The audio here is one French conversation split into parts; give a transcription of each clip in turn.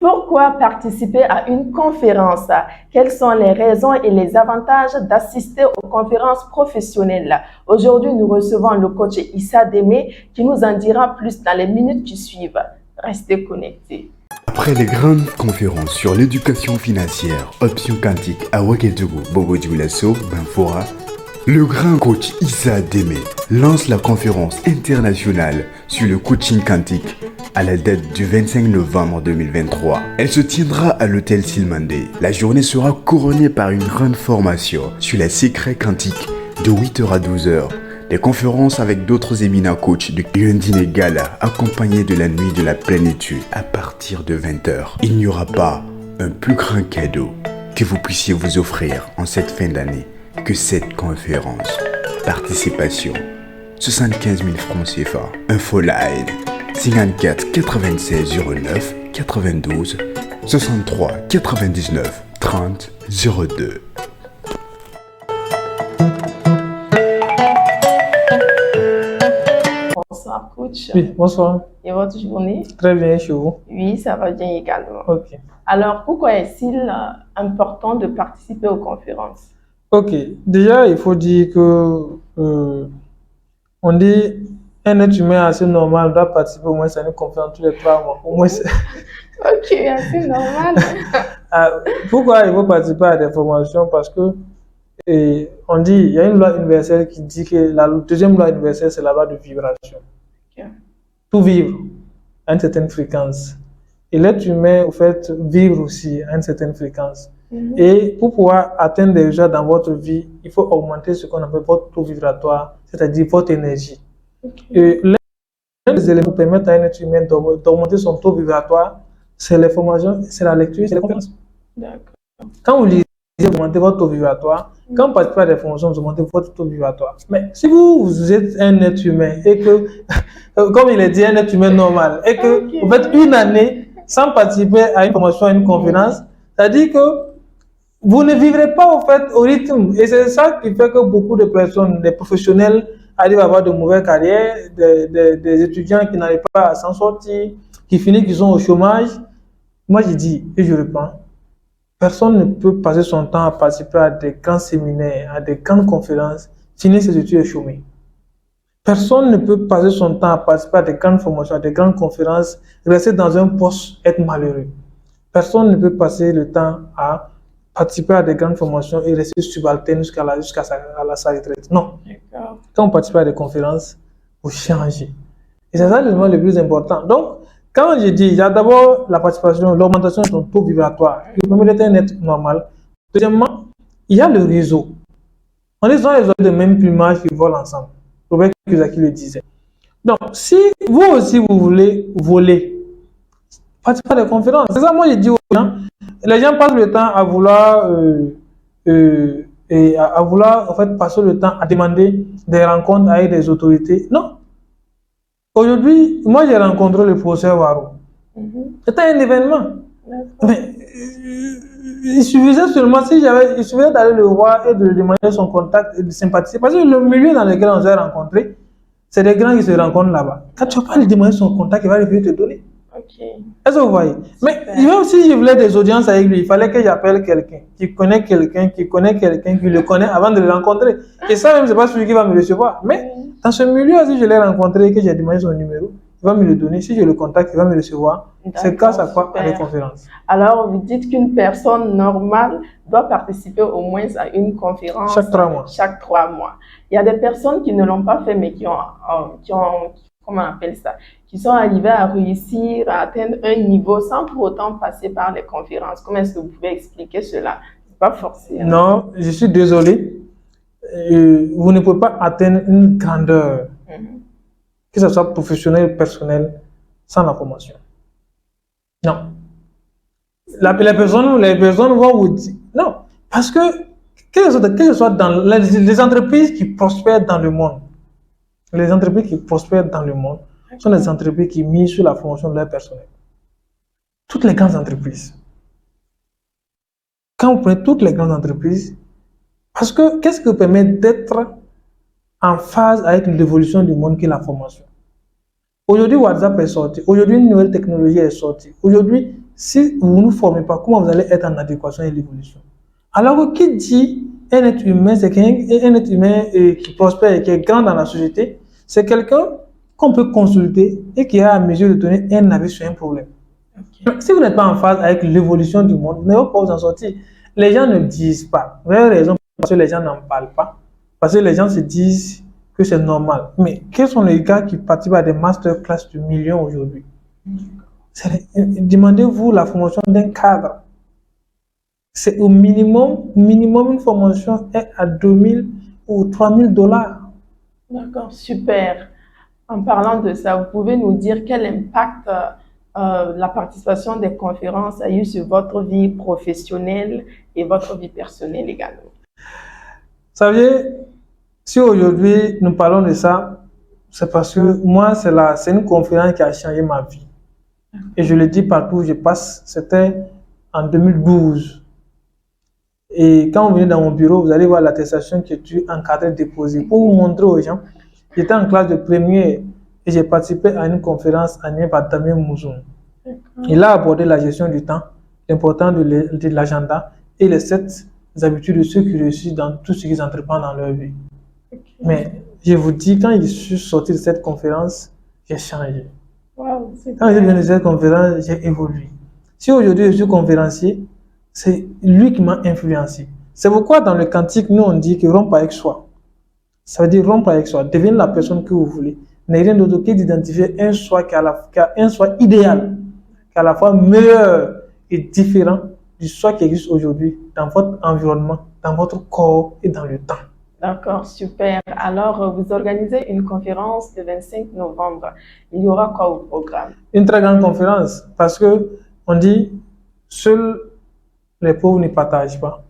Pourquoi participer à une conférence? Quelles sont les raisons et les avantages d'assister aux conférences professionnelles? Aujourd'hui, nous recevons le coach Issa Démé qui nous en dira plus dans les minutes qui suivent. Restez connectés. Après les grandes conférences sur l'éducation financière, options quantiques à Ouagadougou, Bobo-Dioulasso, Banfora, le grand coach Issa Démé lance la conférence internationale sur le coaching quantique à la date du 25 novembre 2023. Elle se tiendra à l'hôtel Silmandé. La journée sera couronnée par une grande formation sur les secrets quantiques de 8h à 12h. Des conférences avec d'autres éminents coachs et un dîner gala accompagné de la nuit de la plénitude à partir de 20h. Il n'y aura pas un plus grand cadeau que vous puissiez vous offrir en cette fin d'année que cette conférence. Participation 75 000 francs CFA. Info line 54 96 09 92 63 99 30 02. Bonsoir coach. Oui, bonsoir. Et votre journée? Très bien, chez vous? Oui, ça va bien également. Ok. Alors, pourquoi est-il important de participer aux conférences? Ok. Déjà, il faut dire que on dit un être humain assez normal doit participer au moins à une conférence tous les 3 mois. Au moins. Ok, assez normal. Pourquoi il faut participer à des formations? Parce que on dit, il y a une loi universelle qui dit que la deuxième loi universelle, c'est la loi de vibration. Ok. Tout vivre à une certaine fréquence. Et l'être humain, au fait, vivre aussi à une certaine fréquence. Et pour pouvoir atteindre des résultats dans votre vie, il faut augmenter ce qu'on appelle votre taux vibratoire, c'est-à-dire votre énergie. Et l'un des éléments qui permettent à un être humain d'augmenter son taux vibratoire, c'est les formations, c'est la lecture, c'est les conférences. Quand vous lisez, vous augmentez votre taux vibratoire. Quand vous participez à des formations, vous augmentez votre taux vibratoire. Mais si vous êtes un être humain et que, comme il est dit, un être humain normal, et que vous faites une année sans participer à une formation, à une conférence, c'est-à-dire que vous ne vivrez pas au fait au rythme. Et c'est ça qui fait que beaucoup de personnes, des professionnels, arrivent à avoir de mauvaises carrières, des étudiants qui n'arrivent pas à s'en sortir, qui finissent, qui sont au chômage. Moi, je dis, et je reprends, personne ne peut passer son temps à participer à des grands séminaires, à des grandes conférences, finir ses études et chômer. Personne ne peut passer son temps à participer à des grandes formations, à des grandes conférences, rester dans un poste, être malheureux. Personne ne peut passer le temps à participer à des grandes formations et rester subalterne jusqu'à sa retraite. Non. Quand on participe à des conférences, vous changez. Et c'est ça l'élément le plus important. Donc, quand je dis, il y a d'abord la participation, l'augmentation de ton taux vibratoire, qui permet d'être un être normal. Deuxièmement, il y a le réseau. On est dans les oiseaux de même plumage qui volent ensemble. Robert Kiyosaki le disait. Donc, si vous aussi vous voulez voler, participez à des conférences. C'est ça, moi je dis aux gens, les gens passent le temps à vouloir, en fait, passer le temps à demander des rencontres avec des autorités. Non. Aujourd'hui, moi j'ai rencontré le professeur Waro. C'était un événement. Mais, il suffisait seulement, il suffisait d'aller le voir et de lui demander son contact et de sympathiser. Parce que le milieu dans lequel on s'est rencontrés, c'est des grands qui se rencontrent là-bas. Quand tu ne vas pas lui demander son contact, il va revenir te donner. Est-ce que vous voyez? Mais même si je voulais des audiences avec lui, il fallait que j'appelle quelqu'un qui connaît quelqu'un, qui le connaît avant de le rencontrer. Et ça même, ce n'est pas celui qui va me recevoir. Mais dans ce milieu, si je l'ai rencontré et que j'ai demandé son numéro, il va me le donner. Si je le contacte, il va me recevoir. C'est grâce à quoi? À des conférences. Alors, vous dites qu'une personne normale doit participer au moins à une conférence chaque 3 mois. Chaque 3 mois. Il y a des personnes qui ne l'ont pas fait, mais qui ont comment on appelle ça, qui sont arrivés à réussir à atteindre un niveau sans pour autant passer par les conférences. Comment est-ce que vous pouvez expliquer cela? C'est pas forcément. Non, je suis désolé. Vous ne pouvez pas atteindre une grandeur, que ce soit professionnel ou personnel, sans la formation. Non. Les personnes vont vous dire non, parce que que ce soit dans les entreprises qui prospèrent dans le monde, les entreprises qui prospèrent dans le monde sont des entreprises qui misent sur la formation de leur personnel. Toutes les grandes entreprises. Quand vous prenez toutes les grandes entreprises, parce que qu'est-ce qui permet d'être en phase avec l'évolution du monde qui est la formation? Aujourd'hui, WhatsApp est sorti. Aujourd'hui, une nouvelle technologie est sortie. Aujourd'hui, si vous ne nous formez pas, comment vous allez être en adéquation avec l'évolution? Alors que qui dit un être humain, c'est un être humain qui prospère et qui est grand dans la société, c'est quelqu'un qu'on peut consulter et qui est à mesure de donner un avis sur un problème. Okay. Si vous n'êtes pas en phase avec l'évolution du monde, vous n'allez pas vous en sortir. Les gens ne disent pas. Vous avez raison, parce que les gens n'en parlent pas. Parce que les gens se disent que c'est normal. Mais quels sont les gars qui participent à des masterclass de millions aujourd'hui? Demandez-vous la formation d'un cadre. C'est au minimum une formation est à 2000 ou 3000 dollars. D'accord, super. En parlant de ça, vous pouvez nous dire quel impact la participation des conférences a eu sur votre vie professionnelle et votre vie personnelle également? Vous savez, si aujourd'hui nous parlons de ça, c'est parce que moi, c'est une conférence qui a changé ma vie. Et je le dis partout où je passe, c'était en 2012. Et quand vous venez dans mon bureau, vous allez voir l'attestation que tu encadré déposée pour vous montrer aux gens. J'étais en classe de première et j'ai participé à une conférence animée par Damien Mouzoun. Il a abordé la gestion du temps, l'importance de l'agenda et les 7 habitudes de ceux qui réussissent dans tout ce qu'ils entreprennent dans leur vie. Mais je vous dis, quand je suis sorti de cette conférence, j'ai changé. Wow, quand je viens de cette conférence, j'ai évolué. Si aujourd'hui je suis conférencier, c'est lui qui m'a influencé. C'est pourquoi dans le cantique, nous on dit que rompre avec soi. Ça veut dire rompre avec soi, devenir la personne que vous voulez. N'est rien d'autre que d'identifier un soi qui a un soi idéal, qui est à la fois meilleur et différent du soi qui existe aujourd'hui dans votre environnement, dans votre corps et dans le temps. D'accord, super. Alors, vous organisez une conférence le 25 novembre. Il y aura quoi au programme? Une très grande conférence, parce que on dit seuls les pauvres ne partagent pas.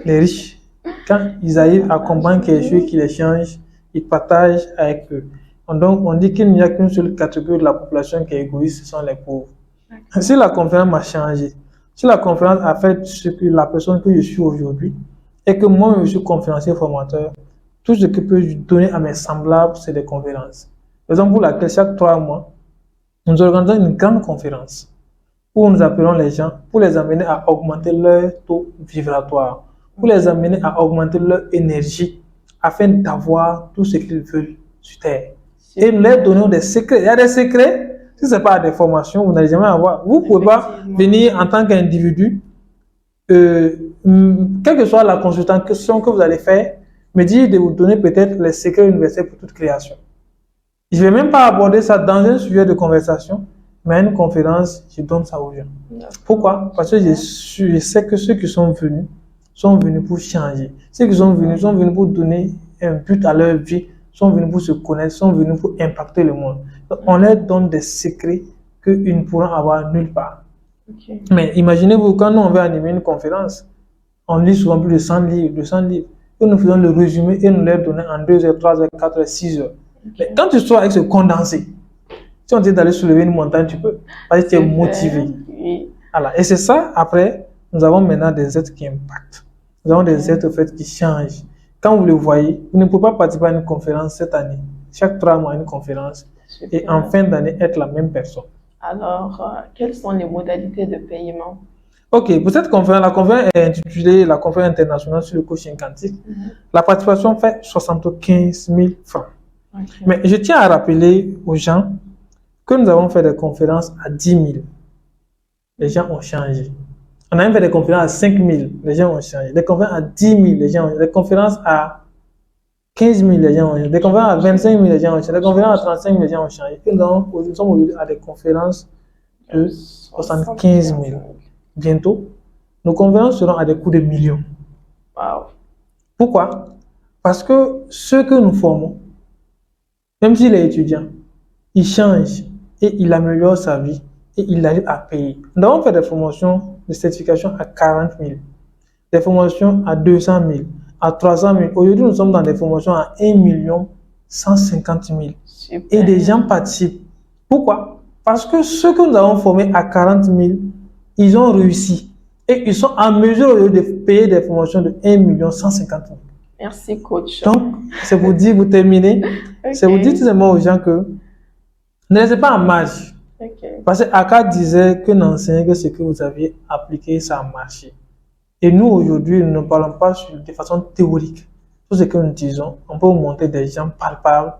Les riches, quand ils arrivent à comprendre quelque chose qui les change, ils partagent avec eux. Donc, on dit qu'il n'y a qu'une seule catégorie de la population qui est égoïste, ce sont les pauvres. Si la conférence m'a changé, si la conférence a fait ce que la personne que je suis aujourd'hui, et que moi, je suis conférencier formateur, tout ce que je peux donner à mes semblables, c'est des conférences. Raison pour laquelle, chaque 3 mois, nous organisons une grande conférence où nous appelons les gens pour les amener à augmenter leur taux vibratoire, pour les amener à augmenter leur énergie, afin d'avoir tout ce qu'ils veulent sur Terre. Et nous leur donnons des secrets. Il y a des secrets, si ce n'est pas des formations, vous n'allez jamais avoir. Vous ne pouvez pas venir en tant qu'individu, quelle que soit la consultation que vous allez faire, me dire de vous donner peut-être les secrets universels pour toute création. Je ne vais même pas aborder ça dans un sujet de conversation, mais à une conférence, je donne ça aux gens. Pourquoi? Parce que je sais que ceux qui sont venus pour changer. Ceux qui sont venus pour donner un but à leur vie, sont venus pour se connaître, sont venus pour impacter le monde. Donc, on leur donne des secrets qu'ils ne pourront avoir nulle part. Okay. Mais imaginez-vous, quand nous on veut animer une conférence, on lit souvent plus de 100 livres, et nous faisons le résumé et nous les donnons en 2 heures, 3 heures, 4 heures, 6 heures. Okay. Mais quand tu sois avec ce condensé, si on te dit d'aller soulever une montagne, tu peux, parce que tu es motivé. Oui. Voilà. Et c'est ça, après, nous avons maintenant des êtres qui impactent. Nous avons des êtres en fait, qui changent. Quand vous le voyez, vous ne pouvez pas participer à une conférence cette année, chaque 3 mois une conférence, super. Et en fin d'année être la même personne. Alors, quelles sont les modalités de paiement? Ok, pour cette conférence, la conférence est intitulée la conférence internationale sur le coaching quantique. La participation fait 75 000 francs. Okay. Mais je tiens à rappeler aux gens que nous avons fait des conférences à 10 000. Les gens ont changé. On a même fait des conférences à 5 000. Les gens ont changé. Des conférences à 10 000. Les gens ont changé. Des conférences à 15 000. Les gens ont changé. Des conférences à 25 000. Les gens ont changé. Des conférences à 35 000. Les gens ont changé. Et nous sommes aujourd'hui à des conférences de 75 000. Bientôt, nos conférences seront à des coûts de millions. Wow. Pourquoi? Parce que ceux que nous formons, même s'il est étudiant, il change et il améliore sa vie et il arrive à payer. Nous avons fait des formations de certification à 40 000, des formations à 200 000, à 300 000. Aujourd'hui, nous sommes dans des formations à 1 150 000. Super. Et des gens participent. Pourquoi? Parce que ceux que nous avons formés à 40 000, ils ont réussi et ils sont en mesure de payer des formations de 1 150 000. Merci, coach. Donc, c'est pour dire, vous terminez, okay. C'est pour dire tout simplement aux gens que ne laissez pas en marge Ok. Parce que Aka disait que n'enseignez que ce que vous aviez appliqué, ça a marché. Et nous, aujourd'hui, nous ne parlons pas de façon théorique. Tout ce que nous disons, on peut vous montrer des gens palpables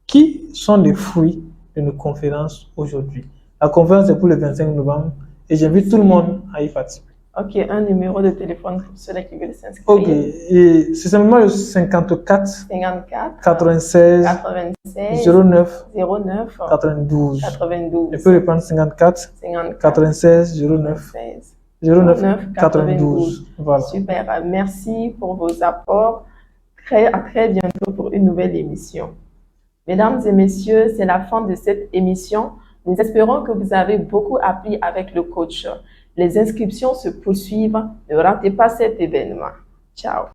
qui sont les fruits de nos conférences aujourd'hui. La conférence est pour le 25 novembre et j'invite tout le monde à y participer. Ok, un numéro de téléphone pour ceux qui veulent s'inscrire. Ok, et c'est simplement le 54 54 96 96 09 09 92. 92. Je peux reprendre 54 54 96 09 96 09 92. Voilà. Super, merci pour vos apports. À très bientôt pour une nouvelle émission. Mesdames et messieurs, c'est la fin de cette émission. Nous espérons que vous avez beaucoup appris avec le coach. Les inscriptions se poursuivent. Ne ratez pas cet événement. Ciao.